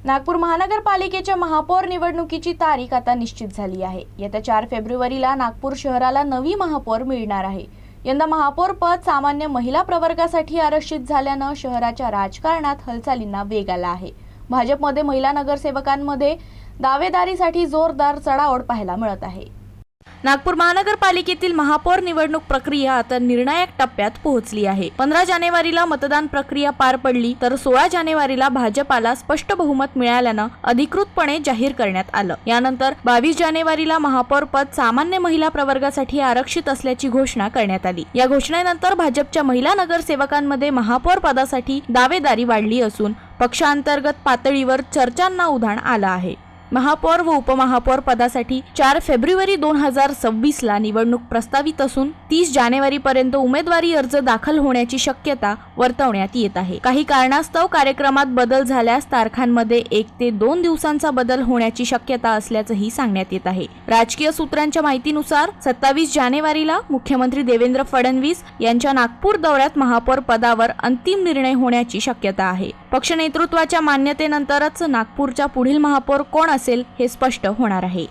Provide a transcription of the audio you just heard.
नागपूर महानगरपालिकेच्या महापौर निवडणुकीची तारीख आता निश्चित झाली आहे। येत्या 4 फेब्रुवारीला नागपूर शहराला नवी महापौर मिळणार आहे। यंदा महापौर पद सामान्य महिला प्रवर्गासाठी आरक्षित झाल्याने शहराच्या राजकारणात हालचालींना वेग आला आहे। भाजपमध्ये महिला नगरसेवकांमध्ये दावेदारीसाठी जोरदार चढाओढ पाहायला मिळत आहे। नागपूर महानगरपालिकेतील महापौर निवडणूक प्रक्रिया आता निर्णायक टप्प्यात पोहोचली आहे। 15 जानेवारीला मतदान प्रक्रिया पार पडली तर 16 जानेवारीला भाजपाला स्पष्ट बहुमत मिळाल्याने अधिकृतपणे जाहीर करण्यात आलं। यानंतर 22 जानेवारीला महापौर पद सामान्य महिला प्रवर्गासाठी आरक्षित असल्याची घोषणा करण्यात आली। या घोषणेनंतर भाजपच्या महिला नगरसेवकांमध्ये महापौर पदासाठी दावेदारी वाढली असून पक्षांतर्गत पातळीवर चर्चांना उधाण आलं आहे। महापौर व उपमहापौर पदासाठी 4 फेब्रुवारी 2026 ला निवडणूक प्रस्तावित असून 30 जानेवारी पर्यंत उमेदवारी अर्ज दाखल होण्याची शक्यता वर्तवण्यात येत आहे। काही कारणास्तव कार्यक्रमात बदल झाल्यास तारखांमध्ये 1 ते 2 दिवसांचा बदल होण्याची शक्यता असल्याचंही सांगण्यात येत आहे। राजकीय सूत्रांच्या माहितीनुसार 27 जानेवारीला मुख्यमंत्री देवेंद्र फडणवीस यांच्या नागपूर दौऱ्यात महापौर पदावर अंतिम निर्णय होण्याची शक्यता आहे। पक्ष नेतृत्वाच्या मान्यतेनंतरच नागपूरच्या पुढील महापौर कोण असेल हे स्पष्ट होणार आहे।